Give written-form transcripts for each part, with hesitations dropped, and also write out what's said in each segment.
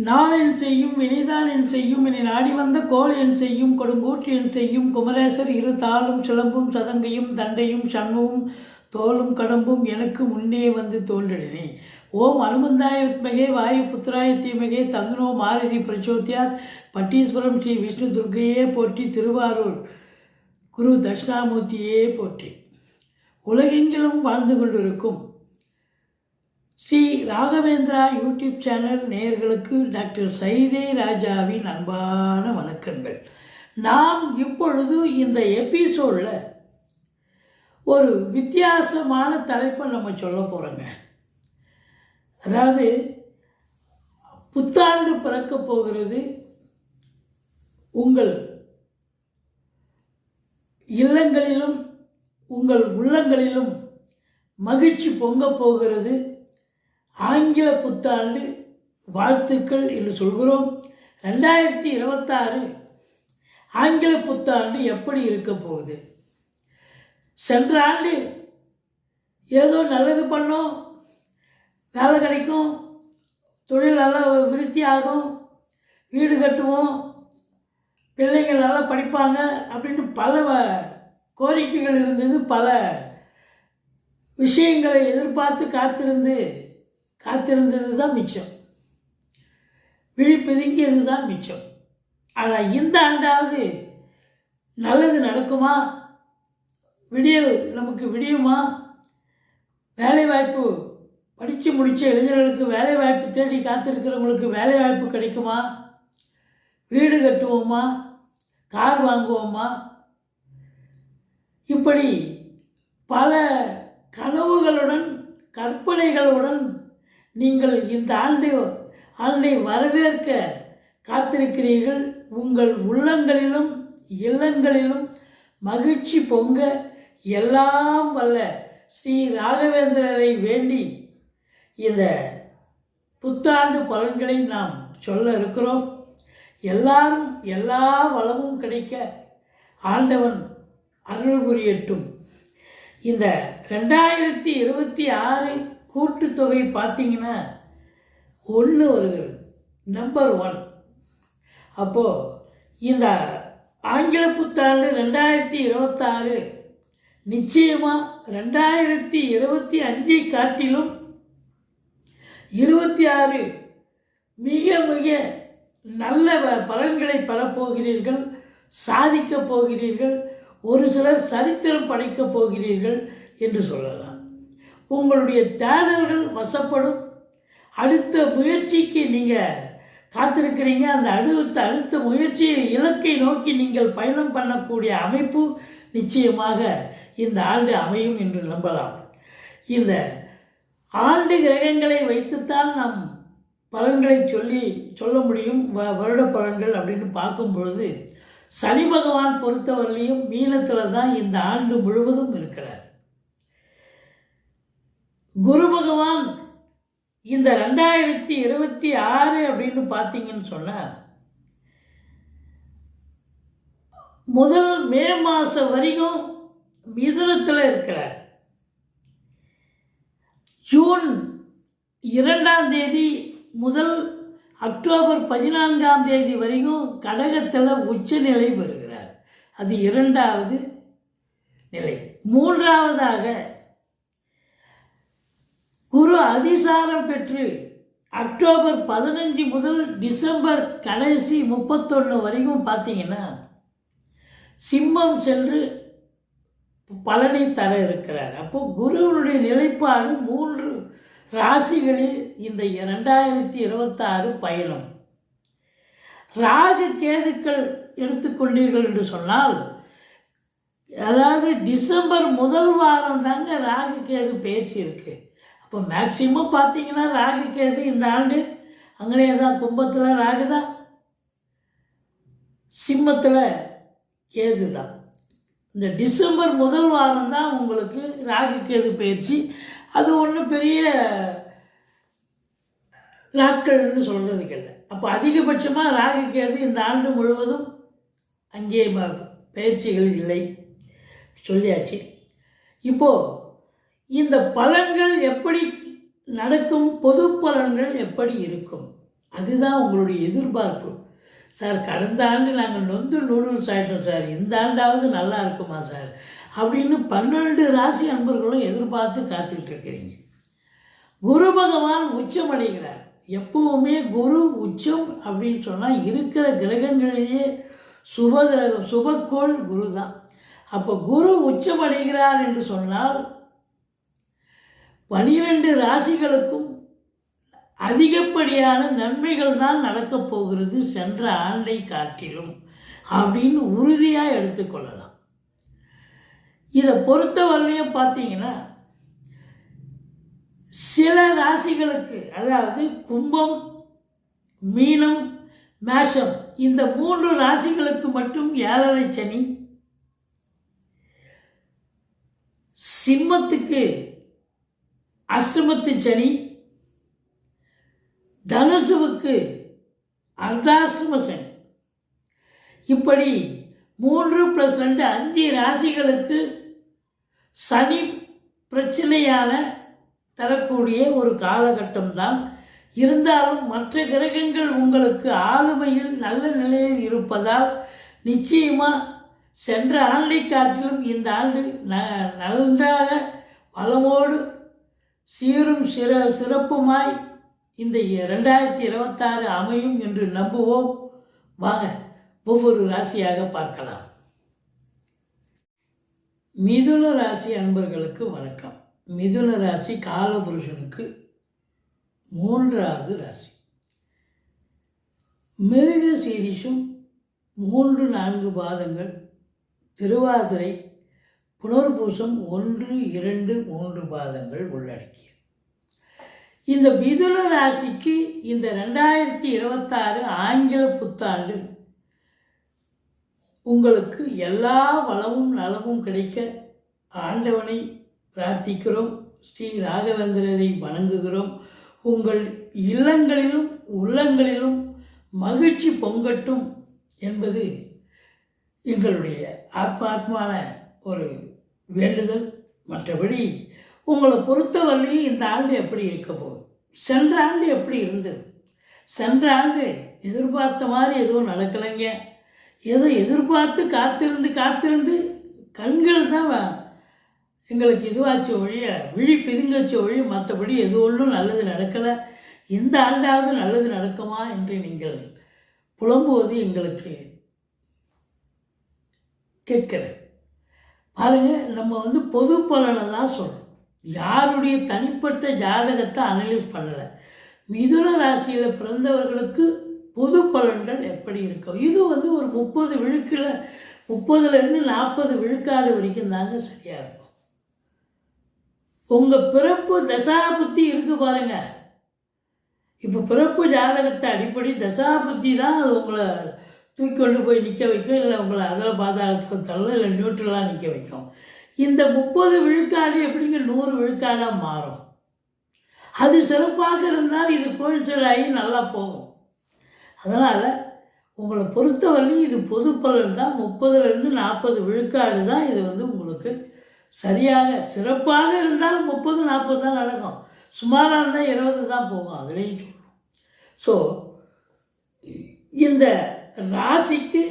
நாள் என் செய்யும் வினைதான் என் செய்யும் இனி நாடி வந்த கோல் என் செய்யும் கொடுங்கூற்று என் செய்யும் குமரேசர் இரு தாளும் சிலம்பும் சதங்கையும் தண்டையும் சண்முகம் தோளும் கடம்பும் எனக்கு முன்னே வந்து தோன்றினே. ஓம் அனுமந்தாய வித்மகே வாயு புத்திராய தீமகே தந்தனோ மாருதி பிரச்சோத்தியாத் பட்டீஸ்வரம் ஸ்ரீ விஷ்ணு துர்க்கையே போற்றி. திருவாரூர் குரு தட்சிணாமூர்த்தியே போற்றி. உலகெங்கிலும் வாழ்ந்து கொண்டிருக்கும் ஸ்ரீ ராகவேந்திரா யூடியூப் சேனல் நேயர்களுக்கு டாக்டர் சைதே ராஜாவின் அன்பான வணக்கங்கள். நாம் இப்பொழுது இந்த எபிசோடில் ஒரு வித்தியாசமான தலைப்பை நம்ம சொல்ல போகிறோங்க. அதாவது புத்தாண்டு பிறக்க போகிறது, உங்கள் இல்லங்களிலும் உங்கள் உள்ளங்களிலும் மகிழ்ச்சி பொங்க போகிறது. ஆங்கில புத்தாண்டு வாழ்த்துக்கள் என்று சொல்கிறோம். 2026 ஆங்கில புத்தாண்டு எப்படி இருக்க போகுது? சென்ற ஆண்டு ஏதோ நல்லது பண்ணோம், வேலை கிடைக்கும், தொழில் நல்லா விருத்தி ஆகும், வீடு கட்டுவோம், பிள்ளைங்கள் நல்லா படிப்பாங்க அப்படின்னு பல கோரிக்கைகள் இருந்தது. பல விஷயங்களை எதிர்பார்த்து காத்திருந்தது தான் மிச்சம், விழிப்பெதுங்கியது தான் மிச்சம். ஆனால் இந்த ஆண்டாவது நல்லது நடக்குமா? விடியல் நமக்கு விடியுமா? வேலைவாய்ப்பு படித்து முடித்த இளைஞர்களுக்கு வேலைவாய்ப்பு தேடி காத்திருக்கிறவங்களுக்கு வேலைவாய்ப்பு கிடைக்குமா? வீடு கட்டுவோமா? கார் வாங்குவோமா? இப்படி பல கனவுகளுடன் கற்பனைகளுடன் நீங்கள் இந்த ஆண்டை வரவேற்க காத்திருக்கிறீர்கள். உங்கள் உள்ளங்களிலும் இல்லங்களிலும் மகிழ்ச்சி பொங்க எல்லாம் வல்ல ஸ்ரீ ராகவேந்திரரை வேண்டி இந்த புத்தாண்டு பலன்களை நாம் சொல்ல இருக்கிறோம். எல்லாரும் எல்லா வளமும் கிடைக்க ஆண்டவன் அருள் புரியட்டும். இந்த 2026 கூட்டுத்தொகை பார்த்தீங்கன்னா 1 வருகிறது, நம்பர் 1. அப்போது இந்த ஆங்கில புத்தாண்டு 2026 நிச்சயமாக 2025 காட்டிலும் 26 மிக மிக நல்ல பலன்களை பெறப்போகிறீர்கள், சாதிக்கப் போகிறீர்கள். ஒரு சிலர் சரித்திரம் படைக்கப் போகிறீர்கள் என்று சொல்லலாம். உங்களுடைய தேடல்கள் வசப்படும். அடுத்த முயற்சிக்கு நீங்கள் காத்திருக்கிறீங்க. அந்த அடுத்த முயற்சியை இலக்கை நோக்கி நீங்கள் பயணம் பண்ணக்கூடிய அமைப்பு நிச்சயமாக இந்த ஆண்டு அமையும் என்று நம்பலாம். இந்த ஆண்டு கிரகங்களை வைத்துத்தான் நாம் பலன்களை சொல்ல முடியும். வருட பலன்கள் அப்படின்னு பார்க்கும்பொழுது சனி பகவான் பொறுத்தவரையிலையும் மீனத்தில் தான் இந்த ஆண்டு முழுவதும் இருக்கிறார். குரு பகவான் இந்த 2026 அப்படின்னு பார்த்தீங்கன்னு சொன்னால் முதல் மே மாதம் வரைக்கும் மிதுனத்தில் இருக்கிறார். ஜூன் 2ஆம் தேதி முதல் அக்டோபர் 14ஆம் தேதி வரைக்கும் கடகத்தில் உச்சநிலை பெறுகிறார். அது 2வது நிலை. 3வதாக குரு அதிசாரம் பெற்று அக்டோபர் 15 முதல் டிசம்பர் கடைசி 31 வரைக்கும் பார்த்தீங்கன்னா சிம்மம் சென்று பலனை தர இருக்கிறார். அப்போது குருவனுடைய நிலைப்பாடு 3 ராசிகளில் இந்த 2026 பயணம். ராகு கேதுக்கள் எடுத்துக்கொண்டீர்கள் என்று சொன்னால், அதாவது டிசம்பர் முதல் வாரம் தாங்க ராகு கேது பயிற்சி இருக்குது. அப்போ மேக்சிமம் பார்த்தீங்கன்னா ராகு கேது இந்த ஆண்டு அங்கனே தான். கும்பத்தில் ராகு தான், சிம்மத்தில் கேது தான். இந்த டிசம்பர் முதல் வாரம் தான் உங்களுக்கு ராகு கேது பயிற்சி. அது ஒன்றும் பெரிய நாட்கள்னு சொல்கிறதுக்கு இல்லை. அப்போ அதிகபட்சமாக ராகு கேது இந்த ஆண்டு முழுவதும் அங்கே பயிற்சிகள் இல்லை, சொல்லியாச்சு. இப்போது இந்த பலன்கள் எப்படி நடக்கும், பொது பலன்கள் எப்படி இருக்கும், அதுதான் உங்களுடைய எதிர்பார்ப்பு. சார் கடந்த ஆண்டு நாங்கள் நொந்து நூடுல்ஸ் ஆகிட்டோம் சார், இந்த ஆண்டாவது நல்லா இருக்குமா சார் அப்படின்னு 12 ராசி அன்பர்களும் எதிர்பார்த்து காத்துக்கிட்டு இருக்கிறீங்க. குரு பகவான் உச்சமடைகிறார். எப்பவுமே குரு உச்சம் அப்படின்னு சொன்னால் இருக்கிற கிரகங்களிலேயே சுபக்கோள் குரு தான். அப்போ குரு உச்சமடைகிறார் என்று சொன்னால் 12 ராசிகளுக்கும் அதிகப்படியான நன்மைகள் தான் நடக்கப் போகிறது சென்ற ஆண்டை காட்டிலும் அப்படின்னு உறுதியாக எடுத்துக்கொள்ளலாம். இதை பொறுத்தவரையிலையும் பார்த்தீங்கன்னா சில ராசிகளுக்கு, அதாவது கும்பம், மீனம், மேஷம், இந்த 3 ராசிகளுக்கு மட்டும் 7.5 சனி, சிம்மத்துக்கு அஷ்டமத்து சனி, தனுசுவுக்கு அர்த்தாஷ்டம சனி, இப்படி 3+2 5 ராசிகளுக்கு சனி பிரச்சனையான தரக்கூடிய ஒரு காலகட்டம் தான். இருந்தாலும் மற்ற கிரகங்கள் உங்களுக்கு ஆளுமையில் நல்ல நிலையில் இருப்பதால் நிச்சயமாக சென்ற ஆண்டை காட்டிலும் இந்த ஆண்டு நன்றாக வளமோடு சீரும் சிறப்புமாய் இந்த 2026 அமையும் என்று நம்புவோம். வாங்க ஒவ்வொரு ராசியாக பார்க்கலாம். மிதுன ராசி அன்பர்களுக்கு வணக்கம். மிதுன ராசி காலபுருஷனுக்கு 3வது ராசி. மிருக சீரிஷம் 3-4 பாதங்கள், திருவாதிரை, புனர்பூசம் 1-2-3 பாதங்கள் உள்ளடக்கிய இந்த மிதுன ராசிக்கு இந்த 2026 ஆங்கில புத்தாண்டு உங்களுக்கு எல்லா வளமும் நலமும் கிடைக்க ஆண்டவனை பிரார்த்திக்கிறோம். ஸ்ரீ ராகவேந்திரரை வணங்குகிறோம். உங்கள் இல்லங்களிலும் உள்ளங்களிலும் மகிழ்ச்சி பொங்கட்டும் என்பது எங்களுடைய ஆத்மாத்மான ஒரு வேண்டுதல். மற்றபடி உங்களை பொறுத்தவரையும் இந்த ஆண்டு எப்படி இருக்க போகுது, சென்ற ஆண்டு எப்படி இருந்தது? சென்ற ஆண்டு எதிர்பார்த்த மாதிரி எதுவும் நடக்கலைங்க. ஏதோ எதிர்பார்த்து காத்திருந்து கண்கள் தான் எங்களுக்கு இதுவாச்சு ஒழிய, விழி பிதுங்கச்சு ஒழிய, மற்றபடி எது ஒன்றும் நல்லது நடக்கலை. இந்த ஆண்டாவது நல்லது நடக்குமா என்று நீங்கள் புலம்புவது எங்களுக்கு கேட்கிறது. பாருங்கள், நம்ம பொது பலனை தான் சொல்கிறோம். யாருடைய தனிப்பட்ட ஜாதகத்தை அனலைஸ் பண்ணலை. மிதுன ராசியில் பிறந்தவர்களுக்கு பொது பலன்கள் எப்படி இருக்கும்? இது ஒரு 30-40 விழுக்காடு வரைக்கும் தாங்க சரியாக இருக்கும். உங்கள் பிறப்பு தசாபுத்தி இருக்கு பாருங்க. இப்போ பிறப்பு ஜாதகத்தை அடிப்படை தசாபுத்தி தான் அது உங்களை தூக்கி கொண்டு போய் நிற்க வைக்கும், இல்லை உங்களை அதில் பாதாளத்தில் தள்ள, இல்லை நியூட்ரலாக நிற்க வைக்கும். இந்த 30 விழுக்காடு எப்படிங்க 100 விழுக்காடாக மாறும்? அது சிறப்பாக இருந்தால் இது கோயின்சைடாகி நல்லா போகும். அதனால் உங்களை பொறுத்தவரை இது பொது பலன் தான். 30-40 விழுக்காடு தான் இது உங்களுக்கு சரியாக சிறப்பாக இருந்தால் 30-40 தான் நடக்கும். சுமாராக இருந்தால் 20 தான் போகும். அதுலேயும் சொல்லும். ஸோ இந்த ராசிக்கு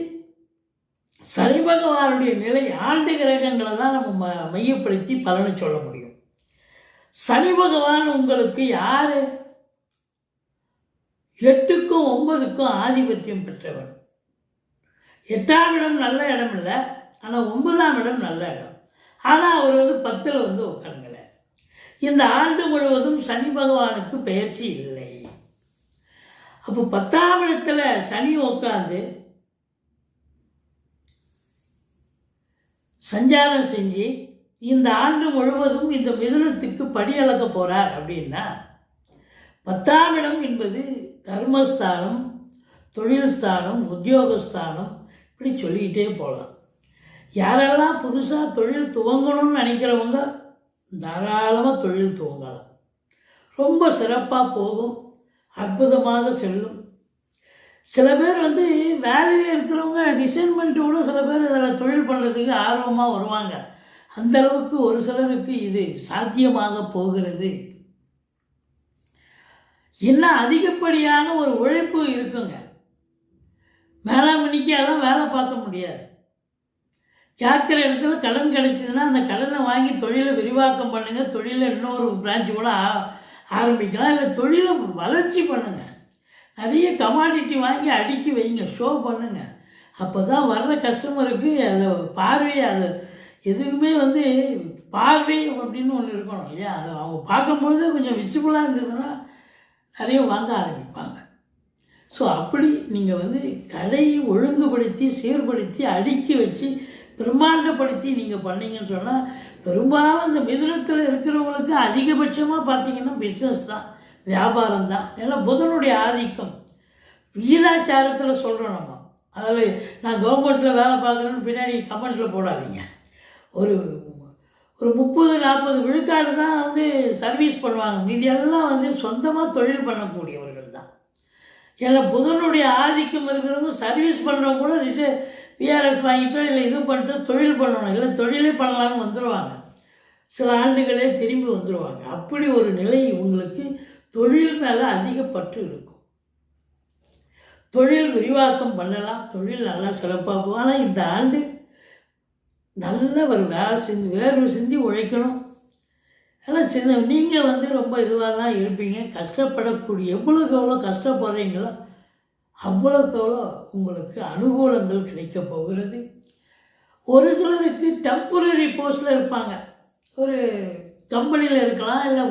சனி பகவானுடைய நிலை, ஆண்டு கிரகங்களை தான் நம்ம மையப்படுத்தி பலனை சொல்ல முடியும். சனி பகவான் உங்களுக்கு யார்? 8க்கும் 9க்கும் ஆதிபத்தியம் பெற்றவன். 8ஆம் இடம் நல்ல இடம் இல்லை, ஆனால் 9ஆம் இடம் நல்ல இடம். ஆனால் அவர் 10ல் உட்காருங்கல. இந்த ஆண்டு முழுவதும் சனி பகவானுக்கு பெயர்ச்சி இல்லை. அப்போ 10ஆம் இடத்துல சனி உட்காந்து சஞ்சாரம் செஞ்சு இந்த ஆண்டு முழுவதும் இந்த மிதுனத்துக்கு படி அளக்க போகிறார். அப்படின்னா 10ஆம் இடம் என்பது கர்மஸ்தானம், தொழில் ஸ்தானம், உத்தியோகஸ்தானம், இப்படி சொல்லிக்கிட்டே போகலாம். யாரெல்லாம் புதுசாக தொழில் துவங்கணும்னு நினைக்கிறவங்க தாராளமாக தொழில் துவங்கலாம். ரொம்ப சிறப்பாக போகும், அற்புதமாக செல்லும். சில பேர் வேலையில் இருக்கிறவங்க ரிசைன்மெண்ட்டோட சில பேர் அதில் தொழில் பண்ணுறதுக்கு ஆர்வமாக வருவாங்க. அந்தளவுக்கு ஒரு சிலருக்கு இது சாத்தியமாக போகிறது. இன்னும் அதிகப்படியான ஒரு உழைப்பு இருக்குங்க. மேலாண்மைக்கு எல்லாம் வேலை பார்க்க முடியாது. கேட்குற இடத்துல கடன் கிடைச்சிதுன்னா அந்த கடனை வாங்கி தொழிலை விரிவாக்கம் பண்ணுங்கள். தொழிலை இன்னொரு பிரான்ச்சு கூட ஆரம்பிக்கலாம். இல்லை தொழிலை வளர்ச்சி பண்ணுங்கள். நிறைய கமாடிட்டி வாங்கி அடுக்கி வைங்க, ஷோ பண்ணுங்கள். அப்போ தான் வர்ற கஸ்டமருக்கு அதை பார்வை, அது எதுவுமே பார்வை அப்படின்னு ஒன்று இருக்கணும் இல்லையா? அது அவங்க பார்க்கும்பொழுது கொஞ்சம் விசிபிளாக இருந்ததுன்னா நிறைய வாங்க ஆரம்பிப்பாங்க. ஸோ அப்படி நீங்கள் கடையை ஒழுங்குபடுத்தி சீர்படுத்தி அடுக்கி வச்சு பிரம்மாண்டப்படுத்தி நீங்கள் பண்ணிங்கன்னு சொன்னால் பெரும்பாலும் இந்த மிதுனத்தில் இருக்கிறவங்களுக்கு அதிகபட்சமாக பார்த்தீங்கன்னா பிஸ்னஸ் தான், வியாபாரம் தான். ஏன்னா புதனுடைய ஆதிக்கம் வீதாச்சாரத்தில் சொல்கிறோம் நம்ம. அதாவது நான் கவர்மெண்ட்டில் வேலை பார்க்குறேன்னு பின்னாடி கமெண்ட்டில் போடாதீங்க. ஒரு 30-40 விழுக்காடு தான் சர்வீஸ் பண்ணுவாங்க. மீதியெல்லாம் சொந்தமாக தொழில் பண்ணக்கூடியவர்கள் தான். ஏன்னா புதனுடைய ஆதிக்கம் இருக்கிறவங்க சர்வீஸ் பண்ணுறவங்க கூட விஆர்எஸ் வாங்கிட்டோ இல்லை இது பண்ணிட்டோ தொழில் பண்ணணும், இல்லை தொழிலே பண்ணலான்னு வந்துடுவாங்க. சில ஆண்டுகளே திரும்பி வந்துடுவாங்க. அப்படி ஒரு நிலை உங்களுக்கு தொழில் மேலே அதிக பற்று இருக்கும். தொழில் விரிவாக்கம் பண்ணலாம், தொழில் நல்லா சிறப்பாக போகும். ஆனால் இந்த ஆண்டு நல்ல ஒரு வேர்வை சிந்தி உழைக்கணும். ஆனால் நீங்கள் ரொம்ப இதுவாக தான் இருப்பீங்க. கஷ்டப்படக்கூடிய எவ்வளோக்கு எவ்வளோ கஷ்டப்படுறீங்களோ அவ்வளோக்கு எவ்வளோ உங்களுக்கு அனுகூலங்கள் கிடைக்க போகிறது. ஒரு சிலருக்கு டெம்பரரி போஸ்ட்டில் இருப்பாங்க. ஒரு கம்பெனியில் இருக்கலாம், இல்லை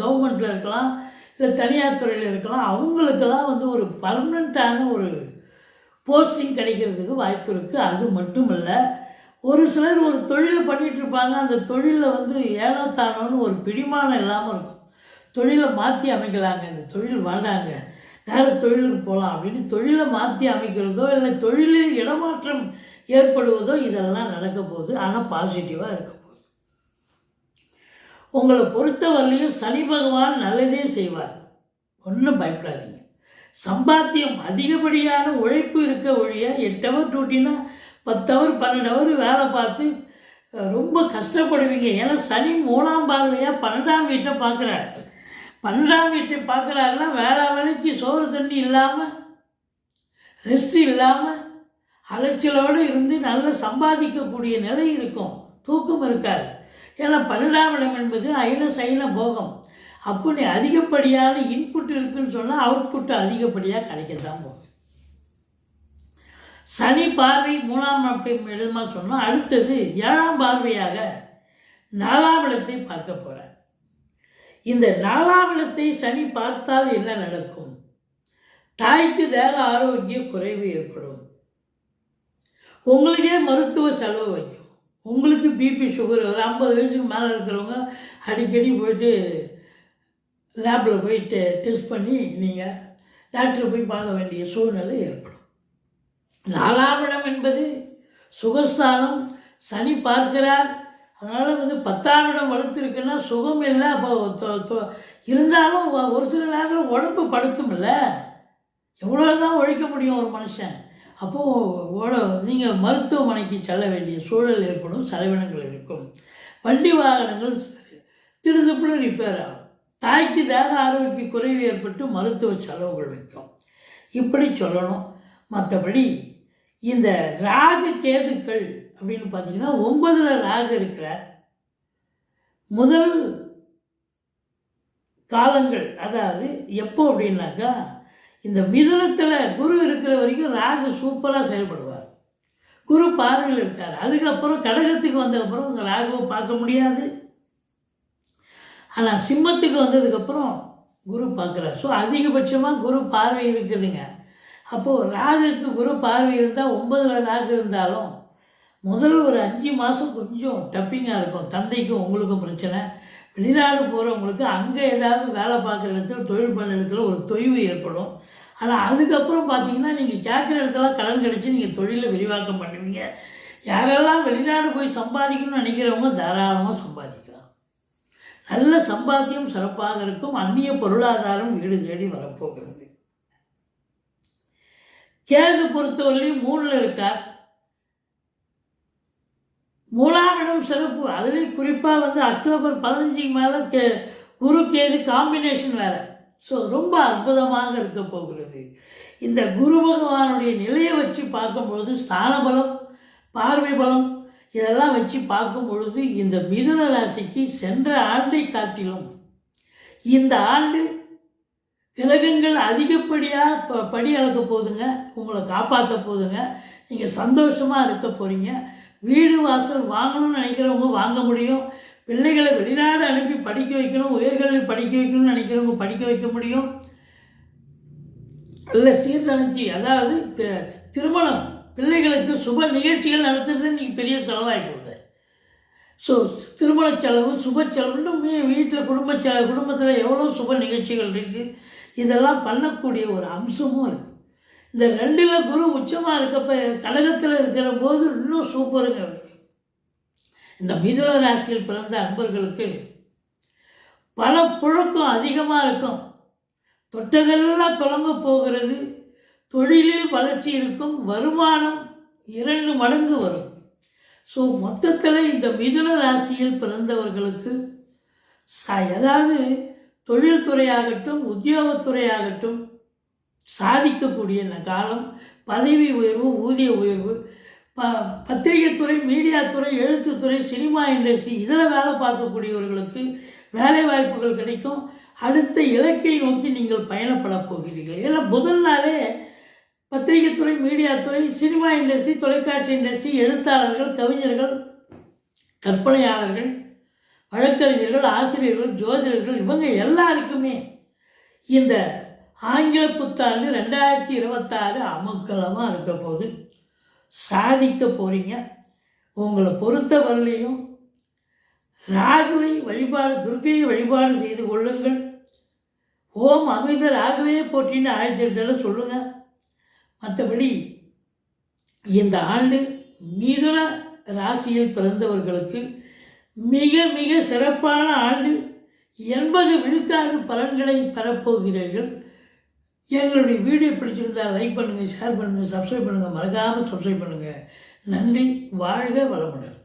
கவர்மெண்ட்டில் இருக்கலாம், இல்லை தனியார் துறையில் இருக்கலாம். அவங்களுக்கெல்லாம் ஒரு பர்மனண்ட்டான ஒரு போஸ்டிங் கிடைக்கிறதுக்கு வாய்ப்பு இருக்குது. அது மட்டும் இல்லை, ஒரு சிலர் ஒரு தொழிலை பண்ணிகிட்ருப்பாங்க. அந்த தொழிலில் ஏனோ தானோன்னு ஒரு பிடிமானம் இல்லாமல் இருக்கும். தொழிலை மாற்றி அமைக்கலாங்க, இந்த தொழில் வேண்டாங்க, வேறு தொழிலுக்கு போகலாம் அப்படின்னு தொழிலை மாற்றி அமைக்கிறதோ இல்லை தொழிலில் இடமாற்றம் ஏற்படுவதோ இதெல்லாம் நடக்க போகுது. ஆனால் பாசிட்டிவாக இருக்க போகுது. உங்களை பொறுத்தவரையிலையும் சனி பகவான் நல்லதே செய்வார், ஒன்றும் பயப்படாதீங்க. சம்பாத்தியம் அதிகப்படியான உழைப்பு இருக்க ஒழிய 8 ஹவர் டியூட்டினா 10 ஹவர் 12 ஹவர் வேலை பார்த்து ரொம்ப கஷ்டப்படுவீங்க. ஏன்னா சனி 3ஆம் பார்வையாக 12ஆம் வீட்டை பார்க்குறாரு. 12ஆம் வீட்டை பார்க்குறாருன்னா வேலைக்கு சோறு தண்ணி இல்லாமல், ரெஸ்ட்டு இல்லாமல், அலைச்சலோடு இருந்து நல்லா சம்பாதிக்கக்கூடிய நிலை இருக்கும். தூக்கம் இருக்காது. ஏன்னா 12ஆம் இடம் என்பது அயன சைன போகம். அப்படி அதிகப்படியான இன்புட் இருக்குதுன்னு சொன்னால் அவுட்புட்டு அதிகப்படியாக கிடைக்கத்தான் போகும். சனி பார்வை 3ஆம் இடமா சொன்னால் அடுத்தது 7ஆம் பார்வையாக 4ஆம் இடத்தை பார்க்க போகிறார். இந்த 4ஆம் இடத்தை சனி பார்த்தால் என்ன நடக்கும்? தாய்க்கு தேக ஆரோக்கிய குறைவு ஏற்படும். உங்களுக்கே மருத்துவ செலவு வைக்கும். உங்களுக்கு பிபி சுகர் ஒரு 50 வயசுக்கு மேலே இருக்கிறவங்க அடிக்கடி போயிட்டு லேபில் போயிட்டு டெஸ்ட் பண்ணி நீங்கள் டாக்டரை போய் பார்க்க வேண்டிய சூழ்நிலை ஏற்படும். 4ஆம் இடம் என்பது சுகஸ்தானம். சனி பார்க்கிறார். அதனால் 10ஆம் இடம் வலுத்திருக்குன்னா சுகம் இல்லை. அப்போ இருந்தாலும் ஒரு சில நேரத்தில் உடம்பு படுத்தும் இல்லை. எவ்வளோ தான் உழைக்க முடியும் ஒரு மனுஷன்? அப்போது நீங்கள் மருத்துவமனைக்கு செல்ல வேண்டிய சூழல் ஏற்படும். செலவினங்கள் இருக்கும். வண்டி வாகனங்கள் திடுதுப்புன்னு ரிப்பேர் ஆகும். தாய்க்கு தேக ஆரோக்கிய குறைவு ஏற்பட்டு மருத்துவ செலவுகள் வைக்கும். இப்படி சொல்லணும். மற்றபடி இந்த ராகு கேதுக்கள் அப்படின்னு பார்த்தீங்கன்னா 9ல் ராகு இருக்கிறார். முதல் காலங்கள், அதாவது எப்போ அப்படின்னாக்கா இந்த மிதுனத்தில் குரு இருக்கிற வரைக்கும் ராகு சூப்பராக செயல்படுவார். குரு பார்வையில் இருக்கார். அதுக்கப்புறம் கடகத்துக்கு வந்ததுக்கப்புறம் உங்கள் ராகுவை பார்க்க முடியாது. ஆனால் சிம்மத்துக்கு வந்ததுக்கப்புறம் குரு பார்க்குறார். ஸோ அதிகபட்சமாக குரு பார்வை இருக்குதுங்க. அப்போது ராகுக்கு குரு பார்வை இருந்தால் 9ல் ராகு இருந்தாலும் முதல் ஒரு 5 மாதம் கொஞ்சம் டப்பிங்காக இருக்கும். தந்தைக்கும் உங்களுக்கும் பிரச்சனை. வெளிநாடு போகிறவங்களுக்கு அங்கே ஏதாவது வேலை பார்க்குற இடத்துல தொழில் பண்ணுற இடத்துல ஒரு தொய்வு ஏற்படும். ஆனால் அதுக்கப்புறம் பார்த்தீங்கன்னா நீங்கள் கேட்குற இடத்துல கடன் கிடச்சி நீங்கள் தொழிலை விரிவாக்கம் பண்ணுவீங்க. யாரெல்லாம் வெளிநாடு போய் சம்பாதிக்கணும்னு நினைக்கிறவங்க தாராளமாக சம்பாதிக்கலாம். நல்ல சம்பாத்தியம் சிறப்பாக இருக்கும். அந்நிய பொருளாதாரம் வீடு தேடி வரப்போகிறது. கேது பொறுத்தவரையிலையும் 3ல் இருக்கார். 3ஆம் இடம் சிறப்பு. அதுலேயும் குறிப்பாக அக்டோபர் 15 மேலே குரு கேது காம்பினேஷன் வேறு. ஸோ ரொம்ப அற்புதமாக இருக்க போகிறது. இந்த குரு பகவானுடைய நிலையை வச்சு பார்க்கும்பொழுது ஸ்தான பலம், பார்வை பலம் இதெல்லாம் வச்சு பார்க்கும் பொழுது இந்த மிதுன ராசிக்கு சென்ற ஆண்டை காட்டிலும் இந்த ஆண்டு கிரகங்கள் அதிகப்படியாக படி அளக்க போகுதுங்க. உங்களை காப்பாற்ற போகுதுங்க. நீங்கள் சந்தோஷமாக இருக்க போகிறீங்க. வீடு வாசல் வாங்கணும்னு நினைக்கிறவங்க வாங்க முடியும். பிள்ளைகளை வெளிநாடு அனுப்பி படிக்க வைக்கணும், உயர்கல்வி படிக்க வைக்கணும்னு நினைக்கிறவங்க படிக்க வைக்க முடியும். இல்லை சீர்தணிச்சி, அதாவது திருமணம், பிள்ளைகளுக்கு சுப நிகழ்ச்சிகள் நடத்துறது இன்றைக்கி பெரிய செலவாகி போகுது. ஸோ திருமண செலவு, சுப செலவு, வீட்டில் குடும்பத்தில் எவ்வளோ சுப நிகழ்ச்சிகள் இருக்குது, இதெல்லாம் பண்ணக்கூடிய ஒரு அம்சமும் இருக்குது. இந்த 2ல் குரு உச்சமாக இருக்கப்போ கடகத்தில் இருக்கிற போது இன்னும் சூப்பருங்க. இந்த மிதுன ராசியில் பிறந்த அன்பர்களுக்கு பல புழக்கம் அதிகமாக இருக்கும். தொட்டதெல்லாம் தொடங்க போகிறது. தொழிலில் வளர்ச்சி இருக்கும். வருமானம் 2 மடங்கு வரும். ஸோ மொத்தத்தில் இந்த மிதுன ராசியில் பிறந்தவர்களுக்கு அதாவது தொழில்துறையாகட்டும் உத்தியோகத்துறையாகட்டும் சாதிக்கக்கூடிய இந்த காலம். பதவி உயர்வு, ஊதிய உயர்வு, பத்திரிகைத்துறை, மீடியாத்துறை, எழுத்துத்துறை, சினிமா இண்டஸ்ட்ரி இதில் வேலை பார்க்கக்கூடியவர்களுக்கு வேலை வாய்ப்புகள் கிடைக்கும். அடுத்த இலக்கை நோக்கி நீங்கள் பயணப்பட போகிறீர்கள். ஏன்னா முதல் நாளே பத்திரிகைத்துறை, மீடியாத்துறை, சினிமா இண்டஸ்ட்ரி, தொலைக்காட்சி இண்டஸ்ட்ரி, எழுத்தாளர்கள், கவிஞர்கள், கற்பனையாளர்கள், வழக்கறிஞர்கள், ஆசிரியர்கள், ஜோதிடர்கள் இவங்க எல்லாருக்குமே இந்த ஆங்கில புத்தாண்டு 2026 அமக்கலமாக இருக்க போது சாதிக்க போகிறீங்க. உங்களை பொறுத்தவரையிலையும் ராகுவை வழிபாடு, துர்க்கையை வழிபாடு செய்து கொள்ளுங்கள். ஓம் அமிர்த ராகுவே போற்றின்னு 1008 சொல்லுங்கள். மற்றபடி இந்த ஆண்டு மிதுன ராசியில் பிறந்தவர்களுக்கு மிக மிக சிறப்பான ஆண்டு. 80 விழுக்காடு பலன்களை பெறப்போகிறீர்கள். எங்களுடைய வீடியோ பிடிச்சிருந்தால் லைக் பண்ணுங்கள், ஷேர் பண்ணுங்கள், சப்ஸ்கிரைப் பண்ணுங்கள். மறக்காமல் சப்ஸ்கிரைப் பண்ணுங்கள். நன்றி. வாழ்க வளமுடன்.